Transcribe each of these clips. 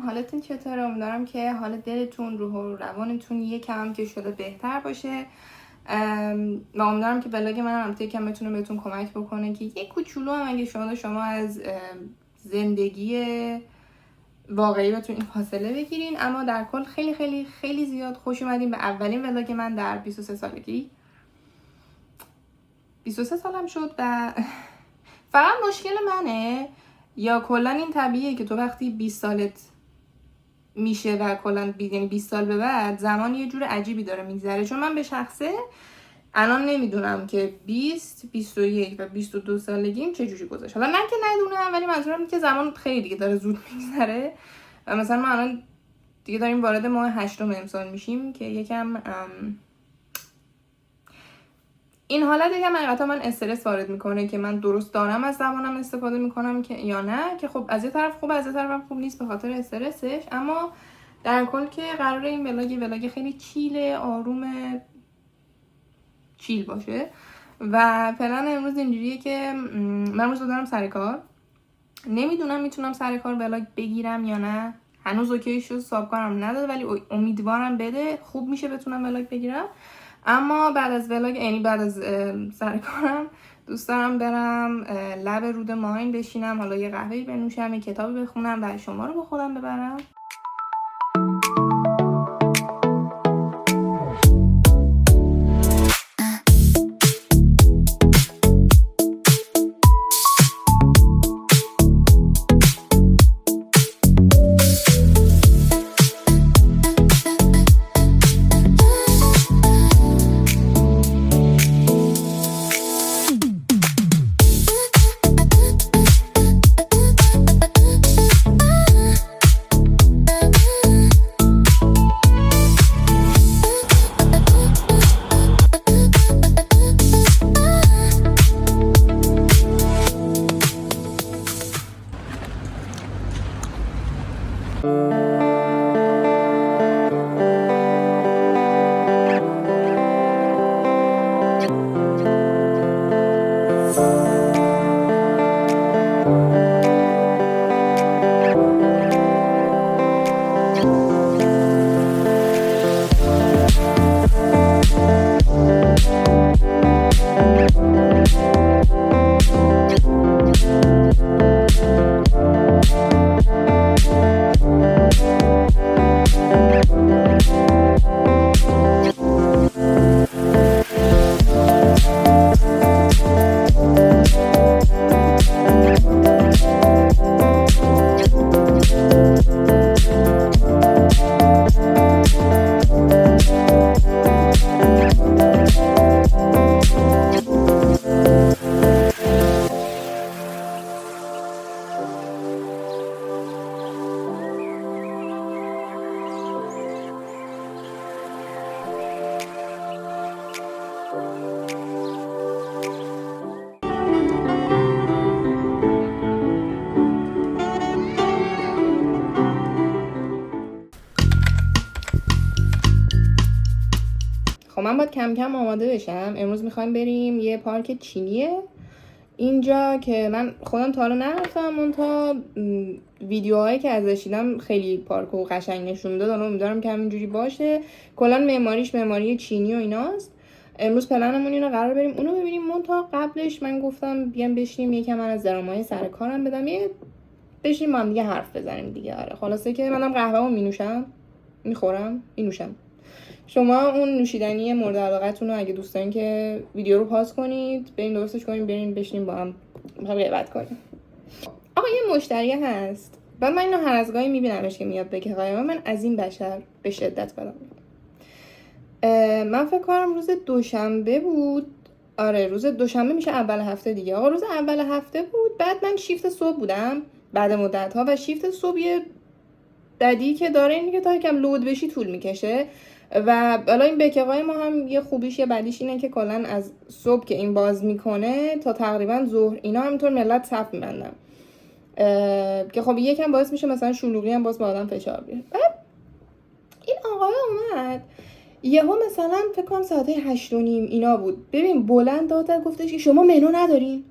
حالتون چطوره؟ امیدوارم که حال دلتون، روح و روانتون یکم که شده بهتر باشه و امیدوارم که ولاگ من هم یکم بتونه بهتون کمک بکنه که یک کوچولو هم اگه شما از زندگی واقعی بتون این فاصله بگیرین. اما در کل خیلی خیلی خیلی زیاد خوش اومدین به اولین ولاگ من در 23 سالگی. 23 سالم شد و فقط مشکل منه یا کلا این طبیعیه که تو وقتی 20 سالت میشه و کلا یعنی 20 سال به بعد زمان یه جور عجیبی داره میگذره. چون من به شخصه الان نمیدونم که 20 21 و 22 سالگیم چه جوری گذشت. حالا نه که ندونم، ولی منظورم اینه که زمان خیلی دیگه داره زود میگذره و مثلا ما الان دیگه داریم وارد ماه 8 امسال میشیم که یکم این حالت یکم حقیقتا من استرس وارد میکنه که من درست دارم از زمانم استفاده میکنم که یا نه، که خب از یه طرف خوب از یه طرف خوب نیست به خاطر استرسش. اما در کل که قراره این ولاگ خیلی چیل آروم چیل باشه و پلن امروز اینجوریه که من امروز دارم سر کار، نمیدونم میتونم سر کار ولاگ بگیرم یا نه، هنوز اوکی شد، صاحب کارم نداده ولی امیدوارم بده خوب میشه بتونم ولاگ بگیرم. اما بعد از ولاگ یعنی بعد از سر کارم دوست دارم برم لب رود ماین بشینم، حالا یه قهوه‌ای بنوشم، یه کتابی بخونم و شما رو با خودم ببرم. خب من باید کم کم آماده بشم. امروز میخوایم بریم یه پارک چینیه اینجا که من خودم تا حالا نرفتم، منتها ویدیوهایی که ازش دیدم خیلی پارک و قشنگ نشون میداد. امیدوارم که همینجوری باشه. کلا معماریش معماری چینی و ایناست. امروز پلنمون اینو قرار بریم اونو ببینیم. منتها قبلش من گفتم بیام بشینیم یکم من از درامای سر کارم بدم، یه بشینیم با هم دیگه حرف بزنیم دیگه. آره خلاصه که منم قهوه‌مو مینوشم، میخورم، مینوشم. شما اون نوشیدنی مورد علاقتون رو اگه دوست دارین که ویدیو رو پاس کنید، بریم درستش کنیم، بریم بشینیم با هم غیبت کنیم. آقا یه مشتری هست، بعد من اینو هر از گاهی میبینمش که میاد بگه قایمه من از این بشر به شدت بدم. من فکر کنم روز دوشنبه بود. آره روز دوشنبه میشه اول هفته دیگه. آقا روز اول هفته بود. بعد من شیفت صبح بودم بعد مدت ها و شیفت صبح بدی که داره اینه که تا یکم لود بشی طول میکشه. و حالا این بیکرهای ما هم یه خوبیش یه بدیش اینه که کلا از صبح که این باز میکنه تا تقریبا ظهر اینا همینطور ملت صف میبندن که خب یکم باعث میشه مثلا شلوغی هم باز به آدم فشار بیاره. بعد این آقای اومد یهو مثلا فکر کنم ساعت 8:30 اینا بود، ببین بلند داد گفتش که شما منو ندارین.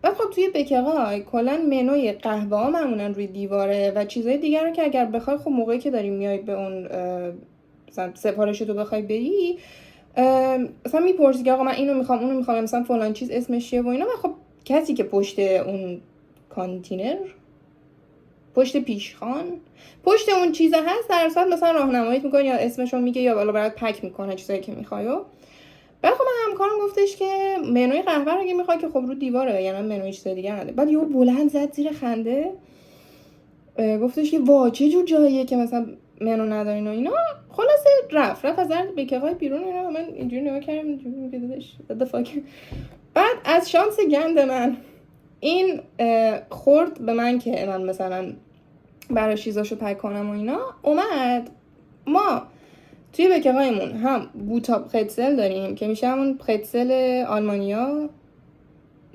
بعد خب توی بیکرهای کلا منوی قهوه ها معمولا روی دیواره و چیزای دیگر رو که اگر بخوای خب موقعی که داری میای به اون مثلا سفارشتو بخوای بری مثلا میپرسی که آقا من اینو میخوام اونو میخوام مثلا فلان چیز اسمش چیه و اینا، و خب کسی که پشت اون کانتینر، پشت پیشخوان، پشت اون چیزا هست در اصل مثلا راهنماییت میکنه یا اسمشو میگه یا بالا برات پک میکنه چیزایی که میخوای. بعد خب من همکارم گفتش که منوی قهوه رو اگه میخوای که خب رو دیواره، یعنی منوی چیز دیگه نداره. بعد یهو بلند زد زیر خنده گفتش که وا چه جور جاییه که مثلا منو ندارین و اینا. خلاصه رفت از در بیکرهای بیرون اینا. من اینجوری نگاه کردم اینجوری دادش دفاک. بعد از شانس گند من این خورد به من که من مثلا برای چیزاشو پک کنم و اینا. اومد ما توی بیکرهایمون هم بوتا پرتزل داریم که میشه همون پرتزل آلمانیا،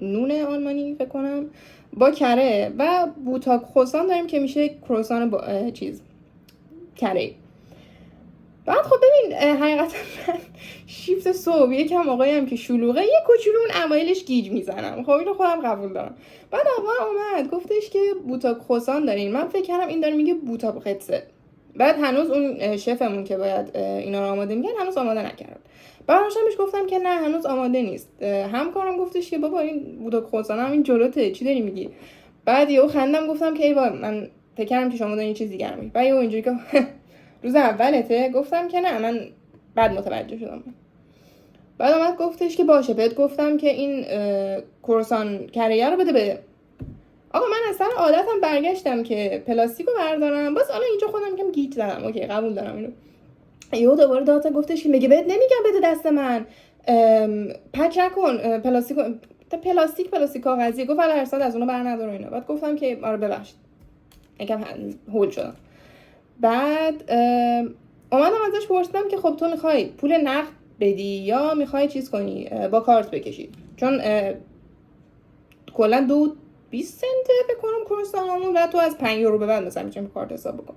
نون آلمانی فکر کنم با کره، و بوتا کروسان داریم که میشه کروسان با چیز کره. بعد خب ببین حقیقتا من شیفت صبح یکم آقایی هم که شلوغه یه کوچولو اون اوایلش گیج میزنم، خب اینو خودم قبول دارم. بعد آقا اومد گفتش که بوتا کروسان دارین. من فکر کردم این داره میگه بوتا پرتزل. بعد هنوز اون شفمون که باید اینا رو آماده میگن هنوز آماده نکرد. بعد بهش گفتم که نه هنوز آماده نیست. همکارم گفتش که بابا این بوتا کروسان هم این جلوته، چی داری میگی؟ بعد یهو خندم گفتم که ای وای من فکر کردم که شما دارین چیز دیگه میگی. بعد یهو اینجوری که روز اولته گفتم که نه من بعد متوجه شدم. بعد اومد گفتش که باشه بهت گفتم که این کروسان کره رو بده به آقا. من اصلا عادتم برگشتم که پلاستیکو بردارم، باز الان اینجا خودم میگم گیج زدم. اوکی قبول دارم اینو. یهو دوباره داتا گفتش که میگه بهت نمیگم بده دست من، پک نکن پلاستیک کاغذی. گفت ولی ارسال از اونو برندار اینا. بعد گفتم که آره ببخشید یکم هول شدم. بعد اومدم ازش پرسیدم که خب تو میخوای پول نقد بدی یا میخوای چیز کنی با کارت بکشی، چون کلا 20 سنته بکنم کروسانمون و تو از 5 یورو به بعد مثلا میتونم کارت حساب بکن.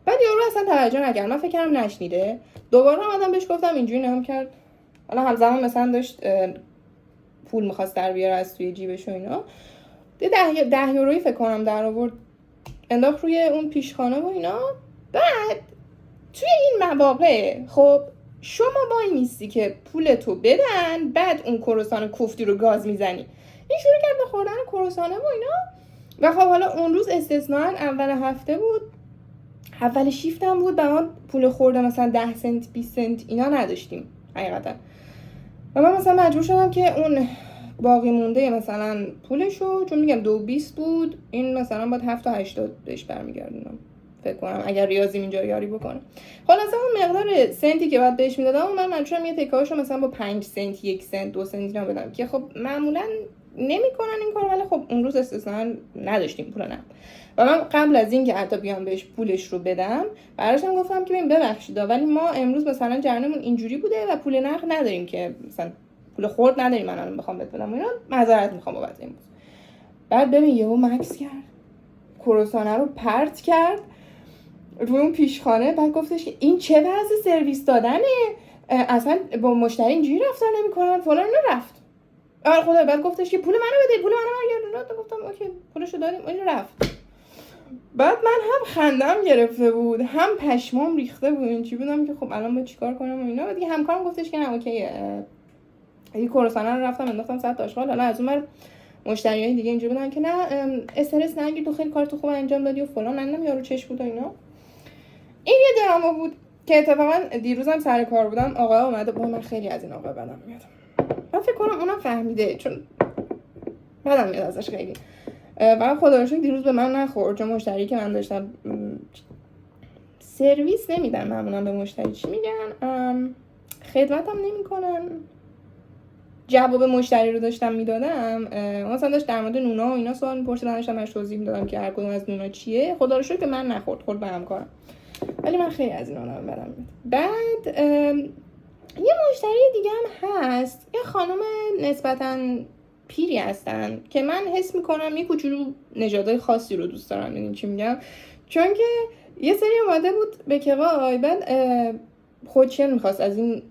بعد یارو اصلا توجه نکرد، من فکر کردم نشنیده. دوباره اومدم بهش گفتم اینجوری نگاه کرد، حالا همزمان مثلا داشت پول می‌خواست در بیاره از توی جیبش و اینا. 10 یورویی فکر کنم در آورد انداخت روی اون پیشخانه و اینا. بعد توی این مواقع خب شما وای میستی که پولتو بدن، بعد اون کروسان کوفتی رو گاز میزنی. این شروع کرد به خوردن کروسانه و اینا. و خب حالا اون روز استثناً اول هفته بود، اول شیفت هم بود، و ما پول خورده مثلا 10 سنت 20 سنت اینا نداشتیم حقیقتا. و من مثلا مجبور شدم که اون باقی مونده مثلا پولشو، چون میگم 2.20 بود، این مثلا باید 7 تا 8 بهش برمیگردونم فکر کنم اگر ریاضیم اینجا یاری بکنه. خلاصه اون مقدار سنتی که بعد بهش میدادم و من مجبورم یه تکه‌هاشو مثلا با 5 سنت 1 سنت 2 سنت اینا بدم که خب معمولا نمیکنن این کارو، ولی خب اون روز استثنا نداشتیم پول نه. و من قبل از این که حتی بیام بهش پولش رو بدم براشم گفتم که ببین ببخشید ولی ما امروز مثلا جرنمون اینجوری بوده و پول نقد نداریم که مثلا پول خورد نداریم من الان بخوام بهت بدم، اینا معذرت میخوام بابت این. بعد ببین یهو مکس کرد، کروسانه رو پرت کرد روی اون پیشخانه. بعد گفتش که این چه وضع سرویس دادنه، اصلا با مشتری اینجوری رفتار نمیکنن فلان. رفت آره خدا. بعد گفتش که پول منو بده، پول منو برگردون. گفتم اوکی پولشو دادیم، این رفت. بعد من هم خندم گرفته بود هم پشمام ریخته بود، اینجوری بودم که خب الان باید چیکار کنم و اینا. و دیگه همکارم گفتش که نه اوکی این کروسانه رو رفتم انداختم سطح آشغال. حالا از اون مشتریای دیگه اینجوری بودن که نه استرس نگیر تو خیلی کارتو خوب انجام دادی و فلان. نمیدونم یارو چش بود و اینا. این یه دراما بود که اتفاقا دیروزم سر کار بودم آقا اومده بود. من خیلی از این آقا بدم میاد، من فکر کنم اونم فهمیده چون بدم میاد ازش خیلی. و خدا رو شکر دیروز به من نخورد، چون مشتری که من داشتم سرویس نمیدن معمولا به مشتری، چی میگن، خدمتم نمیکنن، جواب مشتری رو داشتم میدادم، مثلا داشت در مورد نونا و اینا سوال می‌پرسید، داشتم بهش توضیح میدادم که هر کدوم از نونا چیه. خدا رو شکر که من نخورد، خورد به همکارم، ولی من خیلی از اینا بدم میاد. بعد یه مشتری دیگه هم هست، یه خانم نسبتاً پیری هستن که من حس میکنم یه کوچولو نژادهای خاصی رو دوست دارم. یعنی چی میگم؟ چون که یه سری اومده بود به کوای، بعد خوچن میخواست، از این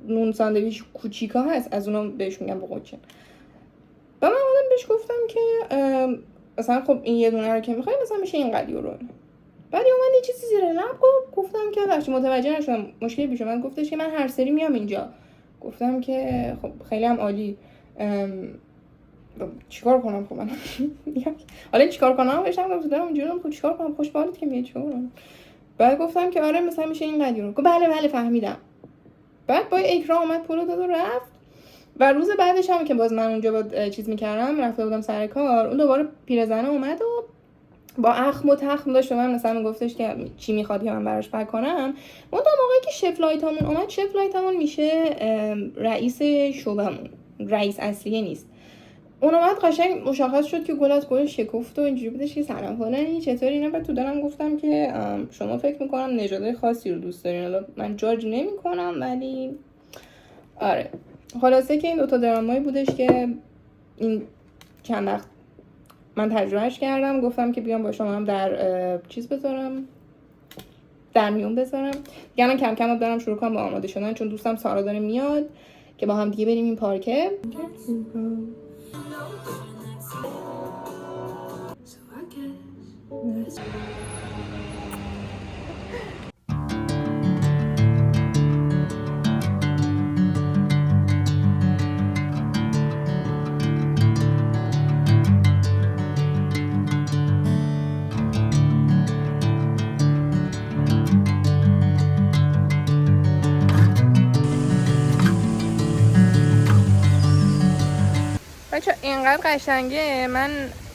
نون ساندویچ کوچیکا هست، از اونا بهش میگم خوچن. و من اومدم بهش گفتم که مثلا خب این یه دونه رو که میخوای مثلا میشه اینقدر یورو. بعد اومد یه چیزی زیر لب گفتم که بچه متوجه نشدم مشکلی پیش اومد. گفتش که من هر سری میام اینجا. گفتم که خب خیلی هم عالی، چیکار کنم؟ خب من حالا چیکار کنم؟ بهشم گفتم اونجوری خب چیکار کنم؟ خوش به حالت که میاد چیکار کنم؟ بعد گفتم که آره مثلا میشه این قدیرو. گفت بله فهمیدم. بعد با اکرام اومد پولو داد و رفت. و روز بعدش هم که باز من اونجا با چیز میکردم، رفته بودم سر کار، اون دوباره پیرزنه اومد و با اخم و تخم داشت به من مثلا میگفتش که چی میخواد که من براش پک کنم. اون تا موقعی که شف لایتامون اومد، شف لایتامون میشه رئیس شعبمون، رئیس اصلیه نیست. اون اومد قشنگ مشخص شد که گل از گل شکفت و اینجوری بودش که سلام فلانی چطوری اینا. بعد تو دلم گفتم که شما فکر میکنم نژادهای خاصی رو دوست دارین، حالا من جاج نمیکنم ولی آره. خلاصه که این دوتا درامایی بودش که این چند وقت من تجربهش کردم. گفتم که بیام با شما هم در چیز بذارم، در میون بذارم. دیگه من کم کم دارم شروع کنم با آماده شدن، چون دوستم سارا داره میاد که با هم دیگه بریم این پارکه. بچه اینقدر قشنگه، من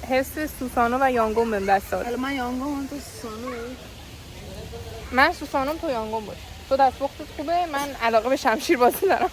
حس سوسانو و یانگون بهم دست داد. حالا من یانگون، تو سوسانو. من سوسانوم، تو یانگون باش. تو دستپختت خوبه، من علاقه به شمشیر بازی دارم.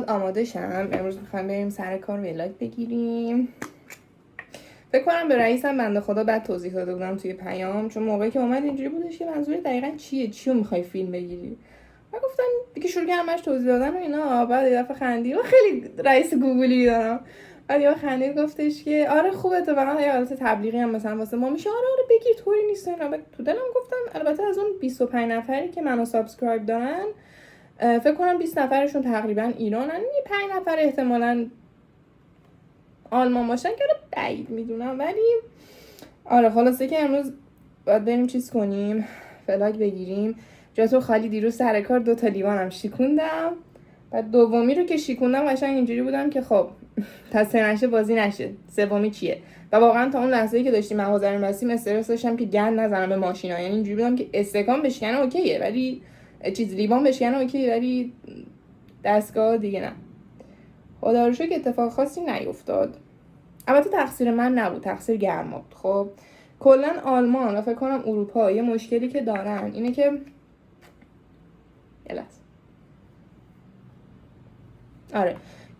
آماده شم. امروز میخوایم بریم سر کار ولاگ بگیریم. فکر کنم به رئیسم بنده خدا بعد توضیح داده بودم توی پیام، چون موقعی که اومد اینجوری بودش که منظور دقیقاً چیه، چیو میخوای فیلم بگیری. من گفتم دیگه شروع کردم بهش توضیح دادن و اینا. بعد یه دفعه خندید و خیلی رئیس گوگلی دارم. بعد یه خندید گفتش که آره خوبه، تو واقعا یه حالت تبلیغی هم مثلا واسه ما میشه. آره بگیر، طوری نیست. بعد تو دلم گفتم البته از اون 25 نفری که منو سابسکرایب دارن، فکر کنم 20 نفرشون تقریبا ایرانن، 5 نفر احتمالاً آلمان باشن که بعید میدونم. ولی آره خلاصه که امروز باید بریم چیز کنیم، ولاگ بگیریم. جا تو خالی دیروز سر کار 2 تا لیوانم شیکوندم. بعد دومی رو که شیکوندم قشنگ اینجوری بودم که خب تا 3 نشه بازی نشه، سومی چیه. و واقعا تا اون لحظه‌ای که داشتیم مغازه رو می‌بستیم استرس داشتم که گند نزنم به ماشینا. یعنی اینجوری بودم که استکان بشکنه اوکیه، ولی چیز لیوان بشکنه اوکیه، ولی دستگاه دیگه نه. خدا رو شکر اتفاق خاصی نیفتاد. البته تقصیر من نبود، تقصیر گرما بود. خب کلا آلمان و فکر کنم اروپا یه مشکلی که دارن اینه که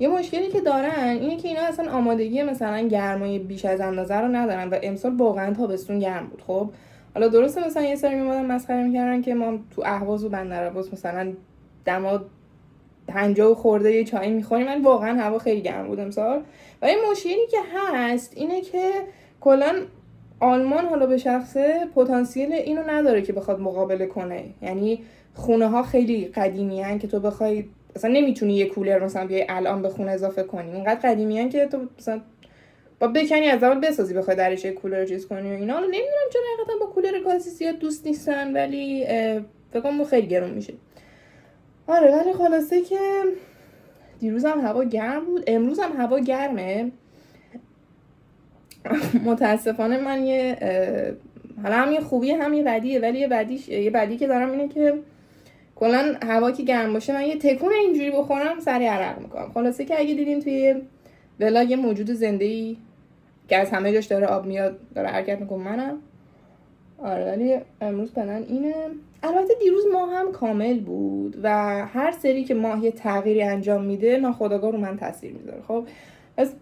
یه مشکلی که دارن اینه که اینا اصلا آمادگی مثلا گرمای بیش از اندازه رو ندارن و امسال واقعا تابستون گرم بود. خب حالا درسته مثلا یه سری میمادن مسخره میکردن که ما تو اهواز و بندرعباس مثلا دما 50 خورده یه چای میخوریم، من واقعا هوا خیلی گرم بود امسال. و این مشکلی که هست اینه که کلا آلمان حالا به شخصه پتانسیل اینو نداره که بخواد مقابله کنه. یعنی خونه ها خیلی قدیمی هن که تو بخوای اصلا نمیتونی یه کولر مثلا بیای الان به خونه اضافه کنی. اینقدر قدیمی هن که تو مثلا با بکنی از اول بسازی بخوای درش یه کولر چیز کنی و اینا. حالا نمیدونم چرا حقیقتا با کولر گازی زیاد دوست نیستن، ولی فکر کنم خیلی گرون میشه. آره ولی خلاصه که دیروز هم هوا گرم بود، امروز هم هوا گرمه. متاسفانه من حالا هم یه خوبیه هم یه بدیه، ولی یه بدی که دارم اینه که کلا هوا که گرم باشه من یه تکون اینجوری بخورم سریع عرق میکنم. خلاصه که اگه دیدین توی ولاگ موجود زنده‌ای که از همه جاش داره آب میاد داره حرکت میکنه منم. آره ولی امروز پلن اینه. البته دیروز ماه هم کامل بود و هر سری که ماه یه تغییری انجام میده ناخودآگاه رو من تاثیر میذاره. خب از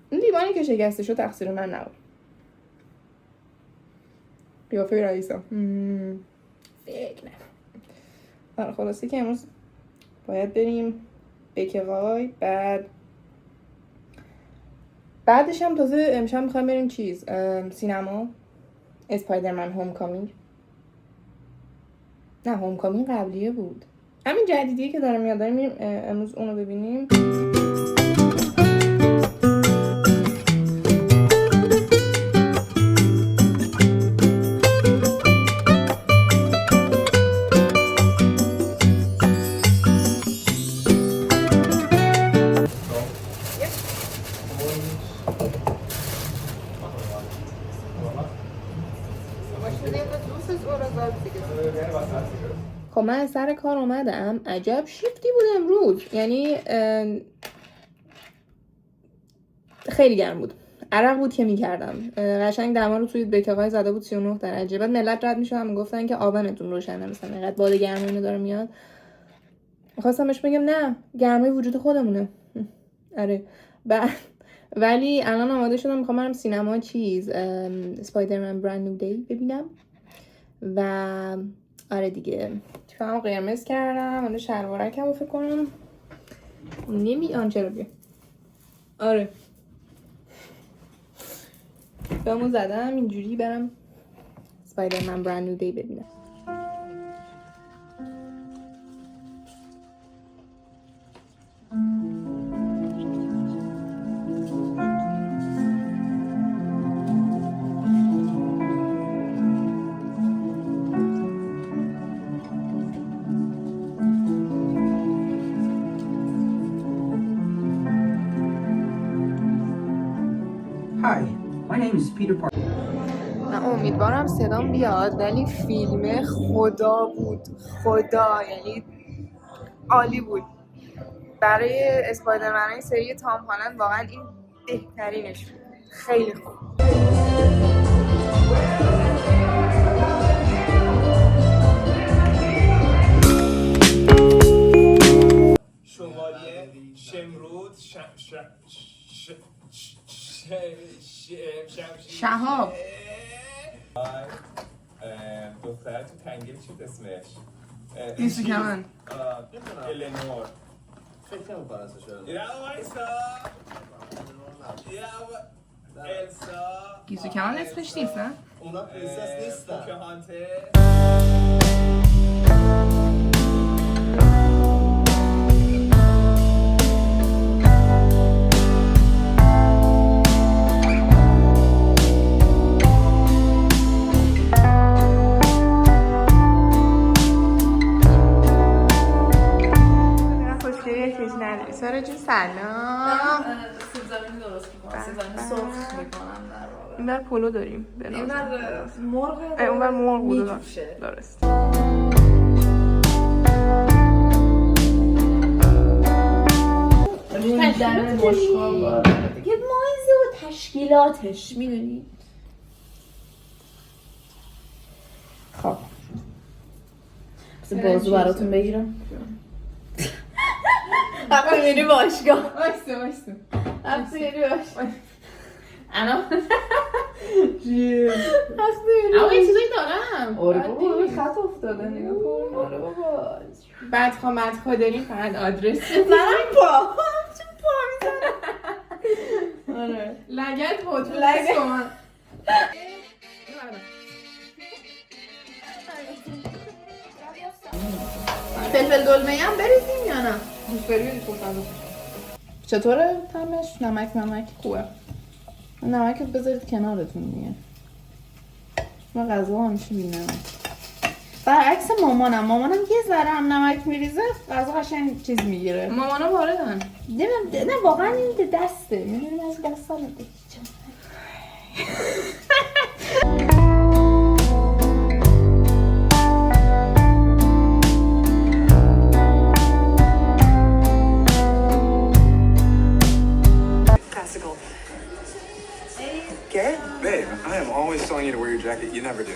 این لیوانی که شکسته شد تقصیر من نبود. قیافه رئیسم فکر نه. خلاصه که امروز باید بریم بکرای، بعدش هم تازه امشب میخوایم بریم سینما اسپایدرمن هوم کامینگ. نه هوم کامینگ قبلیه بود، همین جدیدیه که دارم میاد. داریم امروز اونو ببینیم. خب من از سر کار اومدم، عجب شیفتی بود امروز. یعنی خیلی گرم بود، عرق بود که میکردم. قشنگ دما رو توی بکرای زده بود 39 درجه. بعد ملت رد میشدن میگفتن که آونتون روشنه، مثلا اینقدر باد گرم اینو داره میاد. میخواستم بهش بگم نه گرمای وجود خودمونه. آره ولی الان آماده شدم میخوام برم سینما اسپایدرمن براند نیو دی ببینم. و آره دیگه چشممو قرمز کردم، حالا شلوارکمو فکر کنم چرا بیا. آره بهمون زدم اینجوری برم اسپایدرمن براند نیو دی ببینم. Hi, my name is Peter Parker. من امیدوارم صدام بیاد، ولی فیلم خدا بود، خدا یعنی عالی بود. برای اسپایدرمن های سری تام هالند واقعا این بهترینش بود، خیلی خوب. شمالیه شمرود شهاب دختره تو تنگه چی اسمش؟ گیسو کمن الینور. فکر نمی‌کنم اسمش رو. یا وایسا السا. گیسو کمن اسمش نیست نه؟ اونا پرنسس نیستن. پوکهانتس. سارا جون سلام. سیب زمینی درست میکنم، سیب زمینی سرخ میکنم در واقع. این بر پلو داریم، این بر مرغ، اون بر مرغ بود میجوشه. درست. در مشکل دیگه مایزه و تشکیلاتش میدونی. خب بازو براتون بگیرم. وقتی میری باشگاه وایسته وقتی میری باشگاه انا وقتی میری اما یه چیزایی دارم آره بابا خط افتاده نگاه کن آره بابا بدخوا داریم فقط آدرس منم پا چون پا میزنم آره لگت بود لگد. کن فلفل دلمه هم بریزیم یا نه؟ دوست داری بدی خوشم چطوره طعمش؟ نمک خوبه نمک بذارید کنارتون دیگه من غذا همیشه بی نمک برعکس مامانم یه ذره هم نمک میریزه غذا قشنگ چیز میگیره مامانا واردن نه واقعا این دسته میدونیم از دست سالم Garrett? Babe, I am always telling you to wear your jacket. You never do.